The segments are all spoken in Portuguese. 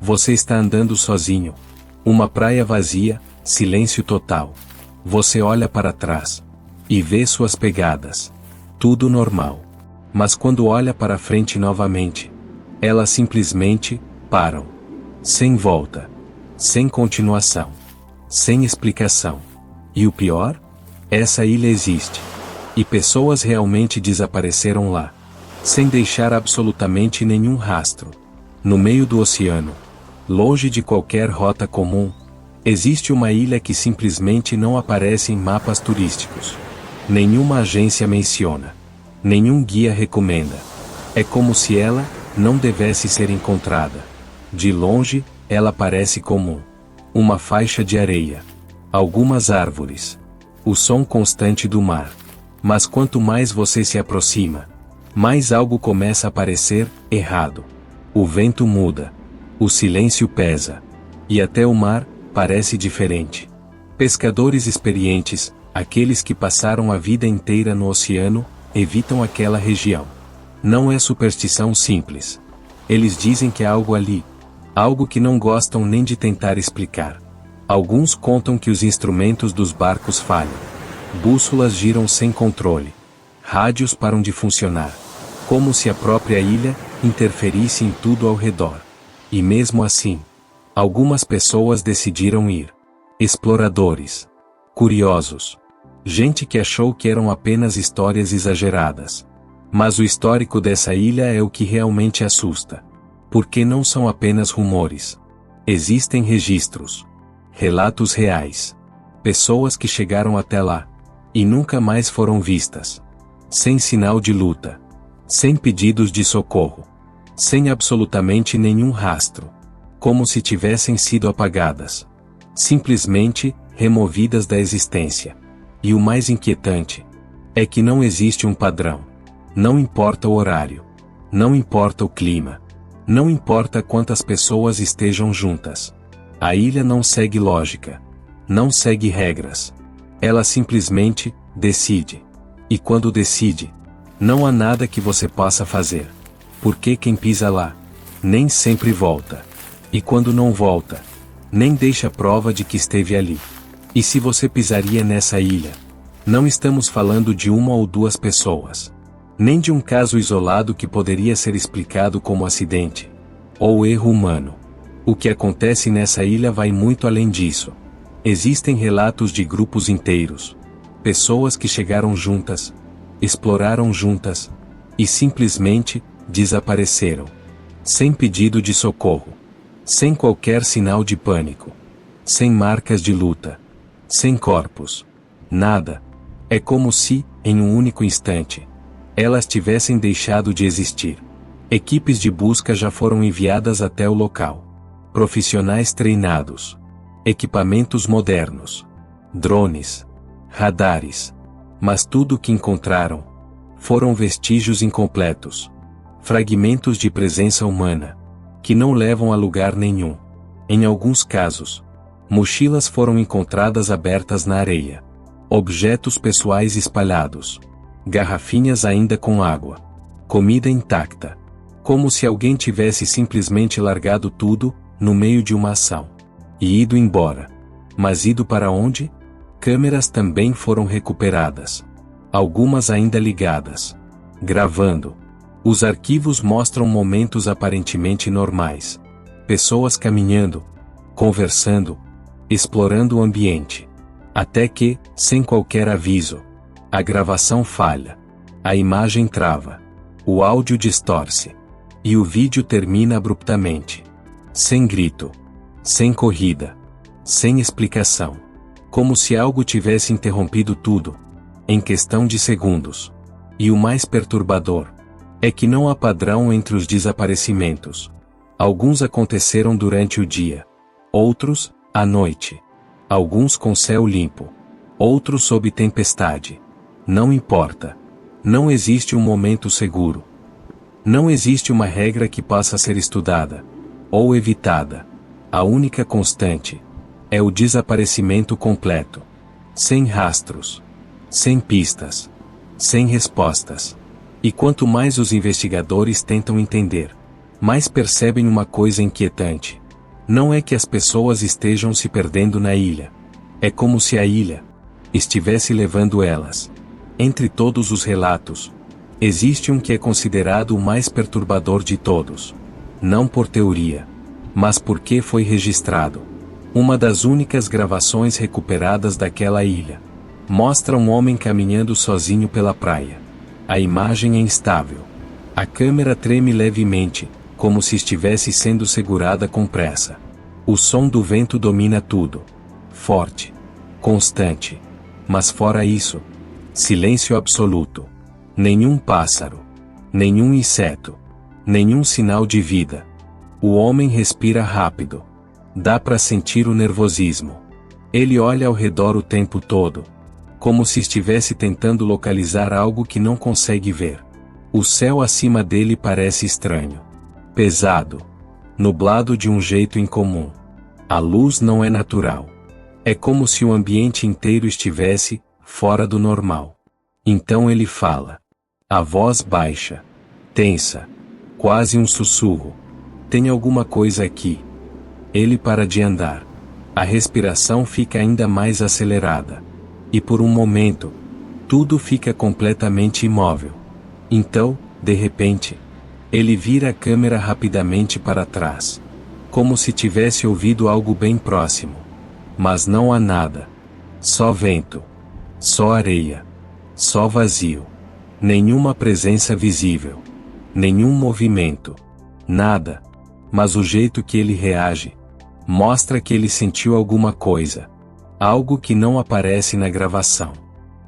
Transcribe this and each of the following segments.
Você está andando sozinho. Uma praia vazia, silêncio total. Você olha para trás e vê suas pegadas. Tudo normal. Mas quando olha para frente novamente, elas simplesmente param. Sem volta. Sem continuação. Sem explicação. E o pior? Essa ilha existe. E pessoas realmente desapareceram lá. Sem deixar absolutamente nenhum rastro. No meio do oceano, longe de qualquer rota comum, existe uma ilha que simplesmente não aparece em mapas turísticos. Nenhuma agência menciona. Nenhum guia recomenda. É como se ela não devesse ser encontrada. De longe, ela parece comum. Uma faixa de areia. Algumas árvores. O som constante do mar. Mas quanto mais você se aproxima, mais algo começa a parecer errado. O vento muda. O silêncio pesa. E até o mar parece diferente. Pescadores experientes, aqueles que passaram a vida inteira no oceano, evitam aquela região. Não é superstição simples. Eles dizem que há algo ali. Algo que não gostam nem de tentar explicar. Alguns contam que os instrumentos dos barcos falham. Bússolas giram sem controle. Rádios param de funcionar. Como se a própria ilha interferisse em tudo ao redor. E mesmo assim, algumas pessoas decidiram ir. Exploradores. Curiosos. Gente que achou que eram apenas histórias exageradas. Mas o histórico dessa ilha é o que realmente assusta. Porque não são apenas rumores. Existem registros. Relatos reais. Pessoas que chegaram até lá. E nunca mais foram vistas. Sem sinal de luta. Sem pedidos de socorro. Sem absolutamente nenhum rastro. Como se tivessem sido apagadas. Simplesmente, removidas da existência. E o mais inquietante é que não existe um padrão. Não importa o horário. Não importa o clima. Não importa quantas pessoas estejam juntas. A ilha não segue lógica. Não segue regras. Ela simplesmente decide. E quando decide, não há nada que você possa fazer. Porque quem pisa lá, nem sempre volta. E quando não volta, nem deixa prova de que esteve ali. E se você pisaria nessa ilha, não estamos falando de uma ou duas pessoas. Nem de um caso isolado que poderia ser explicado como acidente. Ou erro humano. O que acontece nessa ilha vai muito além disso. Existem relatos de grupos inteiros. Pessoas que chegaram juntas, exploraram juntas, e simplesmente desapareceram. Sem pedido de socorro. Sem qualquer sinal de pânico. Sem marcas de luta. Sem corpos. Nada. É como se, em um único instante, elas tivessem deixado de existir. Equipes de busca já foram enviadas até o local. Profissionais treinados. Equipamentos modernos. Drones. Radares. Mas tudo o que encontraram foram vestígios incompletos. Fragmentos de presença humana, que não levam a lugar nenhum. Em alguns casos, mochilas foram encontradas abertas na areia. Objetos pessoais espalhados. Garrafinhas ainda com água. Comida intacta. Como se alguém tivesse simplesmente largado tudo, no meio de uma ação. E ido embora. Mas ido para onde? Câmeras também foram recuperadas. Algumas ainda ligadas. Gravando. Os arquivos mostram momentos aparentemente normais. Pessoas caminhando, conversando, explorando o ambiente. Até que, sem qualquer aviso, a gravação falha. A imagem trava. O áudio distorce. E o vídeo termina abruptamente. Sem grito. Sem corrida. Sem explicação. Como se algo tivesse interrompido tudo. Em questão de segundos. E o mais perturbador é que não há padrão entre os desaparecimentos. Alguns aconteceram durante o dia. Outros, à noite. Alguns com céu limpo. Outros sob tempestade. Não importa. Não existe um momento seguro. Não existe uma regra que possa ser estudada ou evitada. A única constante é o desaparecimento completo. Sem rastros. Sem pistas. Sem respostas. E quanto mais os investigadores tentam entender, mais percebem uma coisa inquietante. Não é que as pessoas estejam se perdendo na ilha. É como se a ilha estivesse levando elas. Entre todos os relatos, existe um que é considerado o mais perturbador de todos. Não por teoria, mas porque foi registrado. Uma das únicas gravações recuperadas daquela ilha mostra um homem caminhando sozinho pela praia. A imagem é instável. A câmera treme levemente, como se estivesse sendo segurada com pressa. O som do vento domina tudo. Forte. Constante. Mas fora isso, silêncio absoluto. Nenhum pássaro. Nenhum inseto. Nenhum sinal de vida. O homem respira rápido. Dá para sentir o nervosismo. Ele olha ao redor o tempo todo, como se estivesse tentando localizar algo que não consegue ver. O céu acima dele parece estranho. Pesado. Nublado de um jeito incomum. A luz não é natural. É como se o ambiente inteiro estivesse fora do normal. Então ele fala. A voz baixa. Tensa. Quase um sussurro. Tem alguma coisa aqui. Ele para de andar. A respiração fica ainda mais acelerada. E por um momento, tudo fica completamente imóvel. Então, de repente, ele vira a câmera rapidamente para trás. Como se tivesse ouvido algo bem próximo. Mas não há nada. Só vento. Só areia. Só vazio. Nenhuma presença visível. Nenhum movimento. Nada. Mas o jeito que ele reage mostra que ele sentiu alguma coisa. Algo que não aparece na gravação.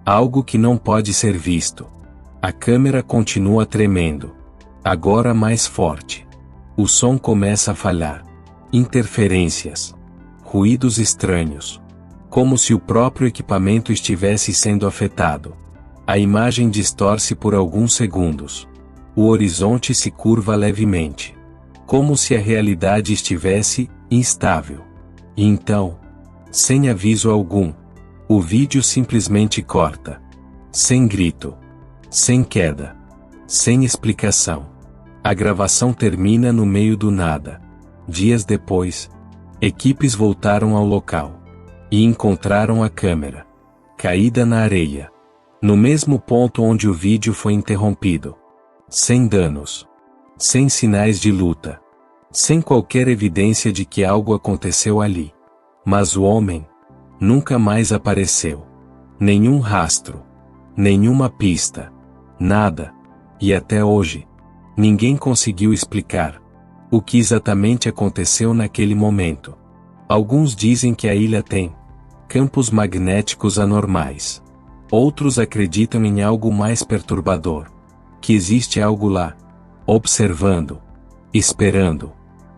Algo que não pode ser visto. A câmera continua tremendo. Agora mais forte. O som começa a falhar. Interferências. Ruídos estranhos. Como se o próprio equipamento estivesse sendo afetado. A imagem distorce por alguns segundos. O horizonte se curva levemente. Como se a realidade estivesse instável. E então, sem aviso algum, o vídeo simplesmente corta. Sem grito. Sem queda. Sem explicação. A gravação termina no meio do nada. Dias depois, equipes voltaram ao local. E encontraram a câmera caída na areia. No mesmo ponto onde o vídeo foi interrompido. Sem danos. Sem sinais de luta. Sem qualquer evidência de que algo aconteceu ali. Mas o homem nunca mais apareceu. Nenhum rastro. Nenhuma pista. Nada. E até hoje, ninguém conseguiu explicar o que exatamente aconteceu naquele momento. Alguns dizem que a ilha tem campos magnéticos anormais. Outros acreditam em algo mais perturbador. Que existe algo lá, observando, esperando.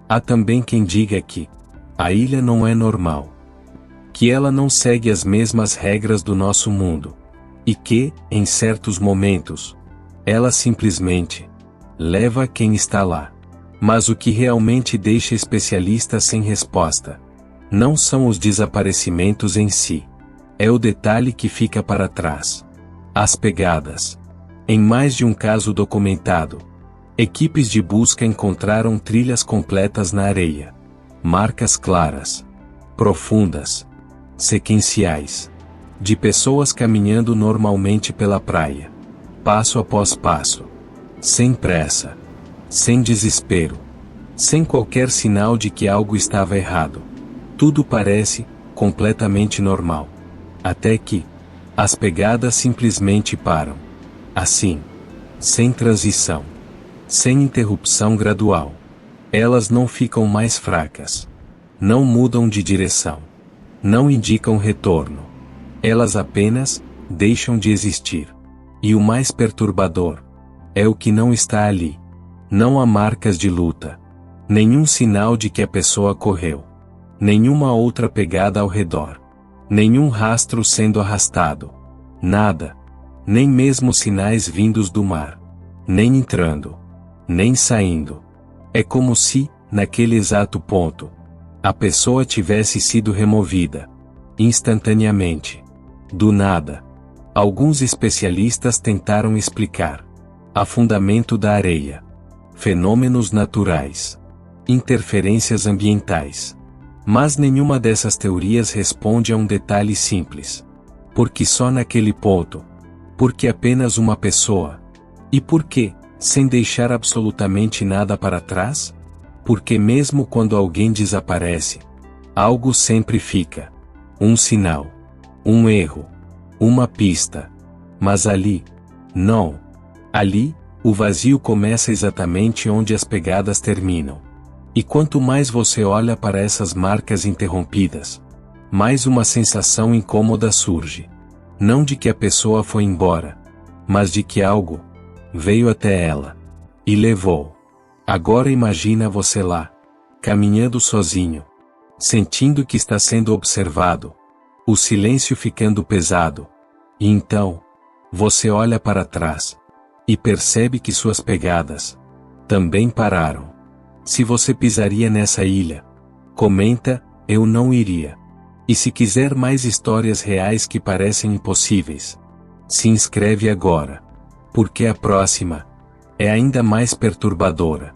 Há também quem diga que a ilha não é normal. Que ela não segue as mesmas regras do nosso mundo. E que, em certos momentos, ela simplesmente leva quem está lá. Mas o que realmente deixa especialistas sem resposta não são os desaparecimentos em si. É o detalhe que fica para trás. As pegadas. Em mais de um caso documentado, equipes de busca encontraram trilhas completas na areia. Marcas claras, profundas, sequenciais, de pessoas caminhando normalmente pela praia, passo após passo, sem pressa, sem desespero, sem qualquer sinal de que algo estava errado. Tudo parece completamente normal. Até que as pegadas simplesmente param. Assim, sem transição, sem interrupção gradual. Elas não ficam mais fracas. Não mudam de direção. Não indicam retorno. Elas apenas deixam de existir. E o mais perturbador é o que não está ali. Não há marcas de luta. Nenhum sinal de que a pessoa correu. Nenhuma outra pegada ao redor. Nenhum rastro sendo arrastado. Nada. Nem mesmo sinais vindos do mar. Nem entrando. Nem saindo. É como se, naquele exato ponto, a pessoa tivesse sido removida. Instantaneamente. Do nada. Alguns especialistas tentaram explicar afundamento da areia, fenômenos naturais, interferências ambientais. Mas nenhuma dessas teorias responde a um detalhe simples. Por que só naquele ponto? Por que apenas uma pessoa? E por que, sem deixar absolutamente nada para trás? Porque mesmo quando alguém desaparece, algo sempre fica. Um sinal. Um erro. Uma pista. Mas ali, não. Ali, o vazio começa exatamente onde as pegadas terminam. E quanto mais você olha para essas marcas interrompidas, mais uma sensação incômoda surge. Não de que a pessoa foi embora, mas de que algo veio até ela e levou. Agora imagina você lá, caminhando sozinho, sentindo que está sendo observado, o silêncio ficando pesado. E então, você olha para trás e percebe que suas pegadas também pararam. Se você pisaria nessa ilha, comenta, eu não iria. E se quiser mais histórias reais que parecem impossíveis, se inscreve agora, porque a próxima é ainda mais perturbadora.